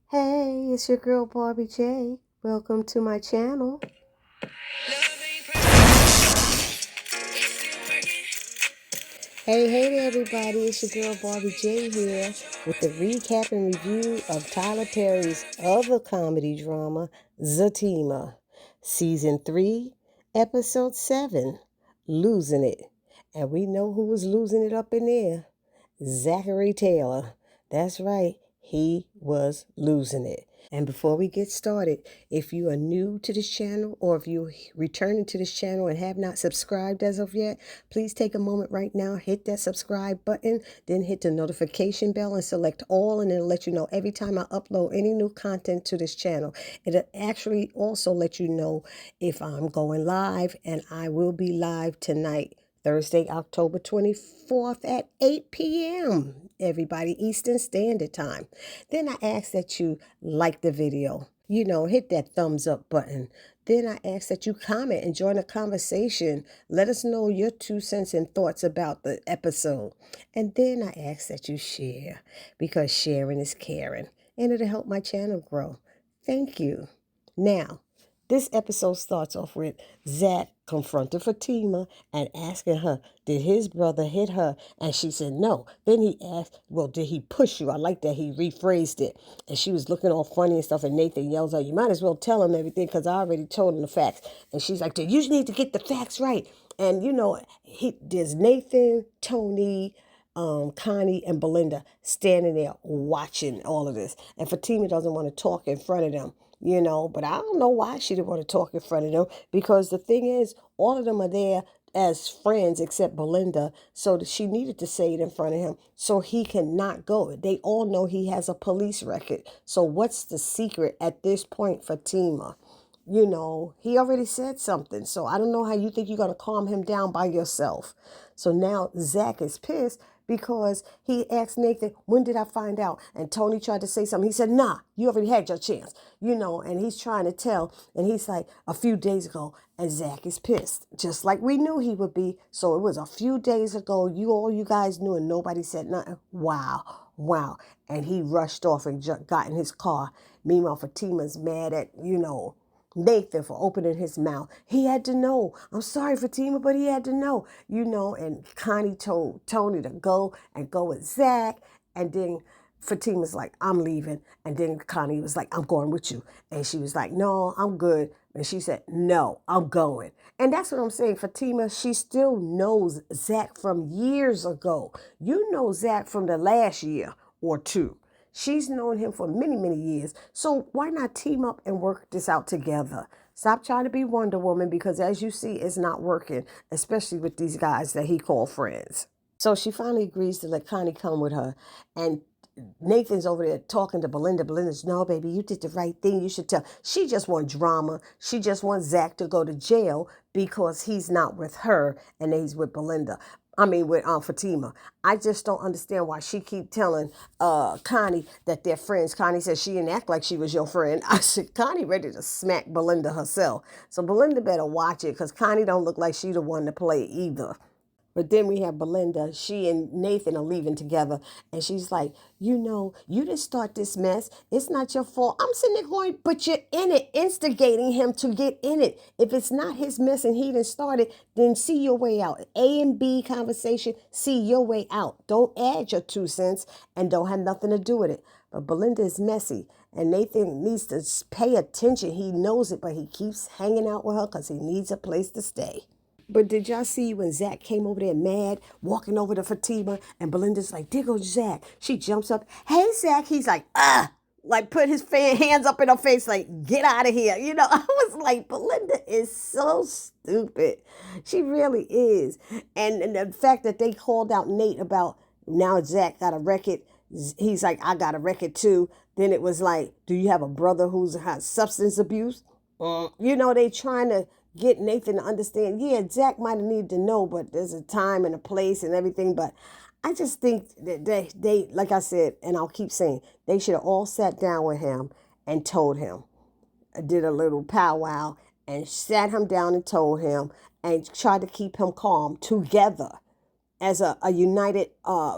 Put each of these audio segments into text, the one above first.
Hey, it's your girl Barbie J. Welcome to my channel. Hey there, everybody. It's your girl Barbie J here with the recap and review of Tyler Perry's other comedy drama, Zatima, Season 3, Episode 7, Losing It. And we know who was losing it up in there. Zachary Taylor. That's right, he was losing it. And before we get started, if you are new to this channel or if you're returning to this channel and have not subscribed as of yet, please take a moment right now, hit that subscribe button, then hit the notification bell and select all, and it'll let you know every time I upload any new content to this channel. It'll actually also let you know if I'm going live, and I will be live tonight, Thursday, October 24th at 8 p.m. Everybody, Eastern Standard Time. Then I ask that you like the video. Hit that thumbs up button. Then I ask that you comment and join the conversation. Let us know your 2 cents and thoughts about the episode. And then I ask that you share, because sharing is caring, and it'll help my channel grow. Thank you. Now, this episode starts off with Zack confronting Fatima and asking her, did his brother hit her? And she said, no. Then he asked, well, did he push you? I like that he rephrased it. And she was looking all funny and stuff. And Nathan yells out, you might as well tell him everything because I already told him the facts. And she's like, you need to get the facts right. And, there's Nathan, Tony, Connie, and Belinda standing there watching all of this. And Fatima doesn't want to talk in front of them. But I don't know why she didn't want to talk in front of them, because the thing is, all of them are there as friends except Belinda, so that she needed to say it in front of him so he cannot go. They all know he has a police record. So what's the secret at this point, Fatima? He already said something. So I don't know how you think you're going to calm him down by yourself. So now Zack is pissed because he asked Nathan, when did I find out? And Tony tried to say something. He said, nah, you already had your chance, and he's trying to tell. And he's like, a few days ago. And Zack is pissed, just like we knew he would be. So it was a few days ago. You guys knew and nobody said nothing. Wow. And he rushed off and got in his car. Meanwhile, Fatima's mad at, Nathan for opening his mouth. He had to know. I'm sorry, Fatima, but he had to know. And Connie told Tony to go with Zack. And then Fatima's like, I'm leaving. And then Connie was like, I'm going with you. And she was like, no, I'm good. And she said, no, I'm going. And that's what I'm saying. Fatima, she still knows Zack from years ago. You know Zack from the last year or two. She's known him for many, many years. So why not team up and work this out together? Stop trying to be Wonder Woman, because as you see, it's not working, especially with these guys that he called friends. So she finally agrees to let Connie come with her. And Nathan's over there talking to Belinda. Belinda's, no, baby, you did the right thing. You should tell. She just wants drama. She just wants Zack to go to jail because he's not with her and he's with Belinda. I mean, with Fatima. I just don't understand why she keep telling Connie that they're friends. Connie said she didn't act like she was your friend. I said, Connie ready to smack Belinda herself. So Belinda better watch it, because Connie don't look like she the one to play either. But then we have Belinda. She and Nathan are leaving together. And she's like, you didn't start this mess. It's not your fault. I'm sitting there going, but you're in it, instigating him to get in it. If it's not his mess and he didn't start it, then see your way out. A and B conversation, see your way out. Don't add your 2 cents and don't have nothing to do with it. But Belinda is messy. And Nathan needs to pay attention. He knows it, but he keeps hanging out with her because he needs a place to stay. But did y'all see when Zack came over there mad, walking over to Fatima, and Belinda's like, there goes Zack. She jumps up, hey, Zack. He's like, like put his hands up in her face, like, get out of here. I was like, Belinda is so stupid. She really is. And the fact that they called out Nate about, now Zack got a record. He's like, I got a record too. Then it was like, do you have a brother who's had substance abuse? They trying to get Nathan to understand, yeah, Zack might have needed to know, but there's a time and a place and everything. But I just think that they like I said, and I'll keep saying, they should have all sat down with him and told him, did a little powwow and sat him down and told him and tried to keep him calm together as a united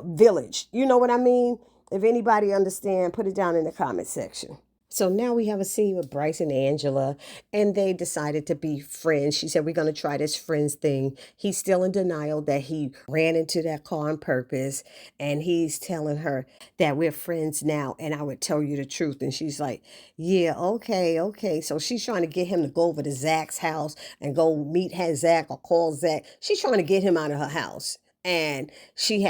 village. You know what I mean? If anybody understand, put it down in the comment section. So now we have a scene with Bryce and Angela, and they decided to be friends. She said, we're going to try this friends thing. He's still in denial that he ran into that car on purpose, and he's telling her that we're friends now, and I would tell you the truth. And she's like, yeah, okay, okay. So she's trying to get him to go over to Zack's house and go meet Zack or call Zack. She's trying to get him out of her house. And she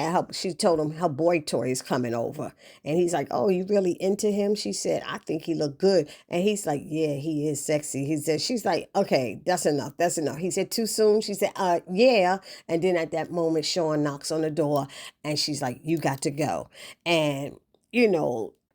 told him her boy toy is coming over. And he's like, oh, you really into him? She said, I think he looked good. And he's like, yeah, he is sexy. He said, she's like, okay, that's enough. That's enough. He said, too soon? She said, yeah. And then at that moment, Sean knocks on the door and she's like, you got to go. And,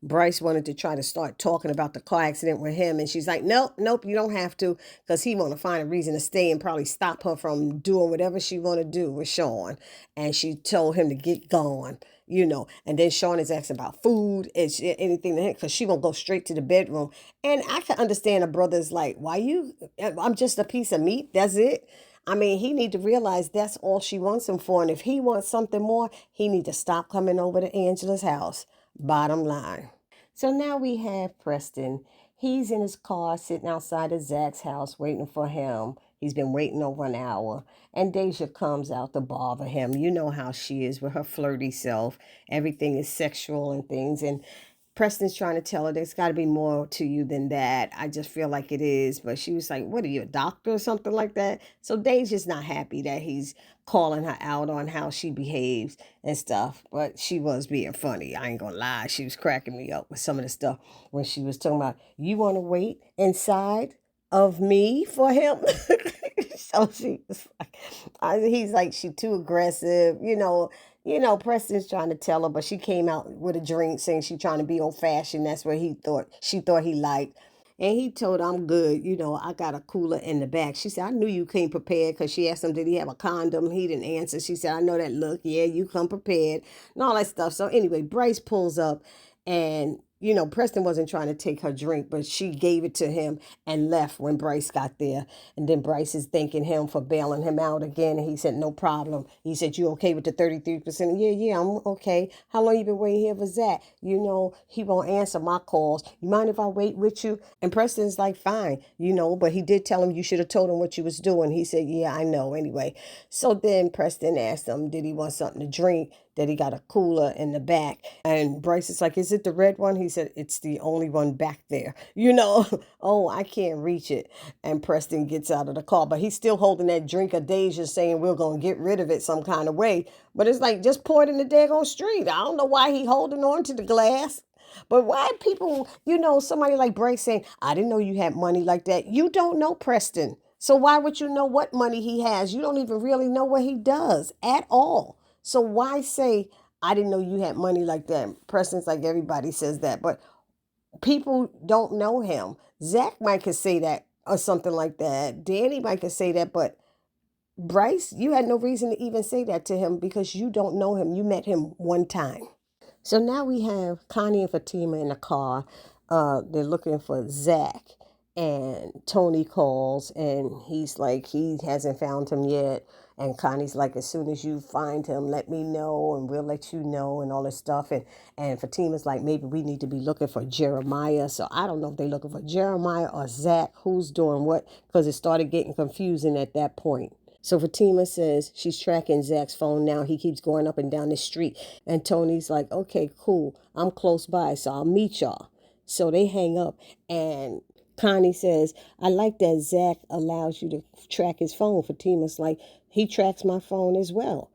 Bryce wanted to try to start talking about the car accident with him. And she's like, nope, you don't have to. Because he want to find a reason to stay and probably stop her from doing whatever she want to do with Sean. And she told him to get gone. And then Sean is asking about food and anything to him because she gonna go straight to the bedroom. And I can understand a brother's like, I'm just a piece of meat. That's it. I mean, he need to realize that's all she wants him for. And if he wants something more, he need to stop coming over to Angela's house. Bottom line. So now we have Preston. He's in his car sitting outside of Zack's house waiting for him. He's been waiting over an hour. And Deja comes out to bother him. You know how she is with her flirty self. Everything is sexual and things. And Preston's trying to tell her there's got to be more to you than that. I just feel like it is. But she was like, what are you, a doctor or something like that? So Deja's not happy that he's calling her out on how she behaves and stuff. But she was being funny. I ain't going to lie. She was cracking me up with some of the stuff when she was talking about, you want to wait inside of me for him? So she was like, he's like, she too aggressive, Preston's trying to tell her, but she came out with a drink saying she trying to be old fashioned. That's what she thought he liked. And he told her, I'm good. I got a cooler in the back. She said, I knew you came prepared because she asked him, did he have a condom? He didn't answer. She said, I know that look. Yeah, you come prepared and all that stuff. So anyway, Bryce pulls up and Preston wasn't trying to take her drink, but she gave it to him and left when Bryce got there. And then Bryce is thanking him for bailing him out again. And he said, no problem. He said, you okay with the 33%? Yeah, I'm okay. How long you been waiting here for Zack? He won't answer my calls. You mind if I wait with you? And Preston's like, fine, but he did tell him you should have told him what you was doing. He said, yeah, I know anyway. So then Preston asked him, did he want something to drink? That he got a cooler in the back. And Bryce is like, is it the red one? He said, it's the only one back there. Oh, I can't reach it. And Preston gets out of the car, but he's still holding that drink of Deja saying we're going to get rid of it some kind of way. But it's like, just pour it in the daggone street. I don't know why he holding on to the glass. But why people, somebody like Bryce saying, I didn't know you had money like that. You don't know Preston. So why would you know what money he has? You don't even really know what he does at all. So why say, I didn't know you had money like that? Preston's like, everybody says that, but people don't know him. Zack might could say that or something like that. Danny might could say that, but Bryce, you had no reason to even say that to him because you don't know him. You met him one time. So now we have Connie and Fatima in the car. They're looking for Zack. And Tony calls and he's like, he hasn't found him yet. And Connie's like, as soon as you find him, let me know and we'll let you know and all this stuff. And Fatima's like, maybe we need to be looking for Jeremiah. So I don't know if they're looking for Jeremiah or Zack, who's doing what, because it started getting confusing at that point. So Fatima says she's tracking Zack's phone now. He keeps going up and down the street. And Tony's like, okay, cool. I'm close by, so I'll meet y'all. So they hang up and Connie says, I like that Zack allows you to track his phone. Fatima's like, he tracks my phone as well.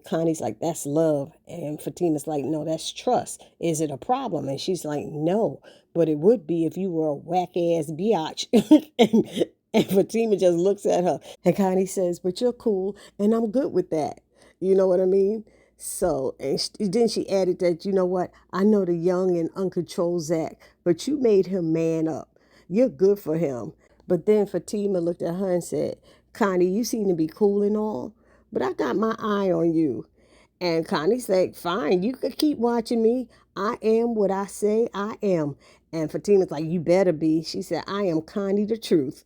Connie's like, that's love. And Fatima's like, no, that's trust. Is it a problem? And she's like, no, but it would be if you were a whack-ass biatch. and Fatima just looks at her. And Connie says, but you're cool, and I'm good with that. You know what I mean? So, and then she added that, you know what? I know the young and uncontrolled Zack, but you made him man up. You're good for him. But then Fatima looked at her and said, Connie, you seem to be cool and all, but I got my eye on you. And Connie said, fine, you could keep watching me. I am what I say I am. And Fatima's like, you better be. She said, I am Connie the truth.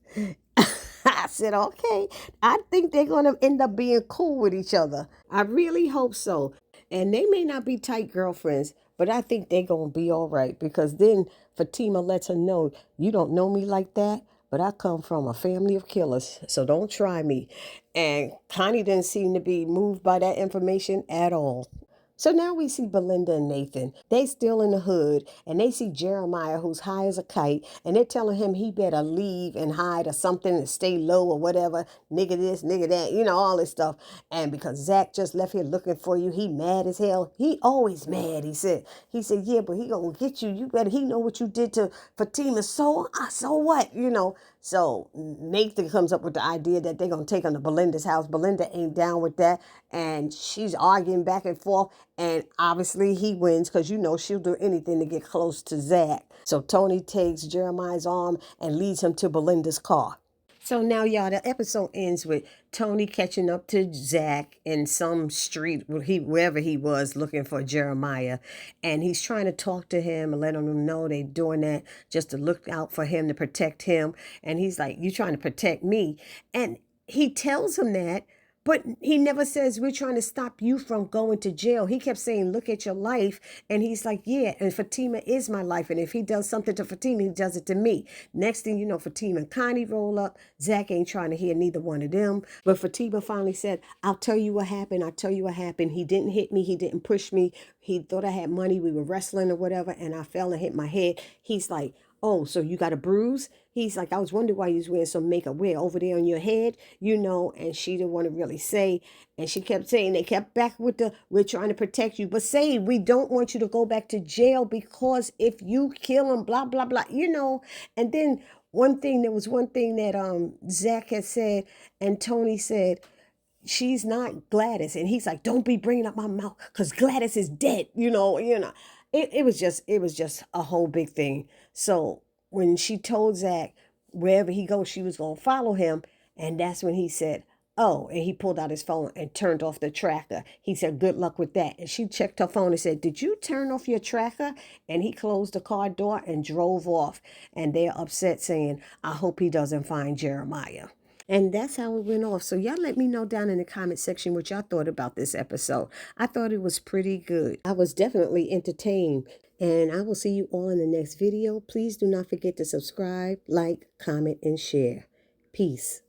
I said, okay, I think they're going to end up being cool with each other. I really hope so. And they may not be tight girlfriends, But I think they're going to be all right, because then Fatima lets her know, you don't know me like that, but I come from a family of killers, so don't try me. And Connie didn't seem to be moved by that information at all. So now we see Belinda and Nathan. They still in the hood, and they see Jeremiah, who's high as a kite, and they're telling him he better leave and hide or something and stay low or whatever. Nigga this, nigga that, all this stuff. And because Zack just left here looking for you, he mad as hell. He always mad, he said. He said, yeah, but he gonna get you. You better, he know what you did to Fatima. So what? So Nathan comes up with the idea that they're going to take him to Belinda's house. Belinda ain't down with that. And she's arguing back and forth. And obviously he wins, because she'll do anything to get close to Zack. So Tony takes Jeremiah's arm and leads him to Belinda's car. So now, y'all, the episode ends with Tony catching up to Zack in some street wherever he was looking for Jeremiah. And he's trying to talk to him and let him know they're doing that just to look out for him, to protect him. And he's like, you trying to protect me? And he tells him that, but he never says, we're trying to stop you from going to jail. He kept saying, look at your life. And he's like, yeah, and Fatima is my life. And if he does something to Fatima, he does it to me. Next thing you know, Fatima and Connie roll up. Zack ain't trying to hear neither one of them. But Fatima finally said, I'll tell you what happened. I'll tell you what happened. He didn't hit me. He didn't push me. He thought I had money. We were wrestling or whatever. And I fell and hit my head. He's like, oh, so you got a bruise? He's like, I was wondering why you was wearing some makeup. Where? Over there on your head? And she didn't want to really say. And she kept saying, they kept back with we're trying to protect you. But say, we don't want you to go back to jail, because if you kill him, blah, blah, blah. And then there was one thing that Zack had said, and Tony said, she's not Gladys. And he's like, don't be bringing up my mouth, because Gladys is dead. It was just a whole big thing. So when she told Zack wherever he goes, she was going to follow him. And that's when he said, oh, and he pulled out his phone and turned off the tracker. He said, good luck with that. And she checked her phone and said, did you turn off your tracker? And he closed the car door and drove off. And they're upset, saying, I hope he doesn't find Jeremiah. And that's how it went off. So y'all let me know down in the comment section what y'all thought about this episode. I thought it was pretty good. I was definitely entertained. And I will see you all in the next video. Please do not forget to subscribe, like, comment, and share. Peace.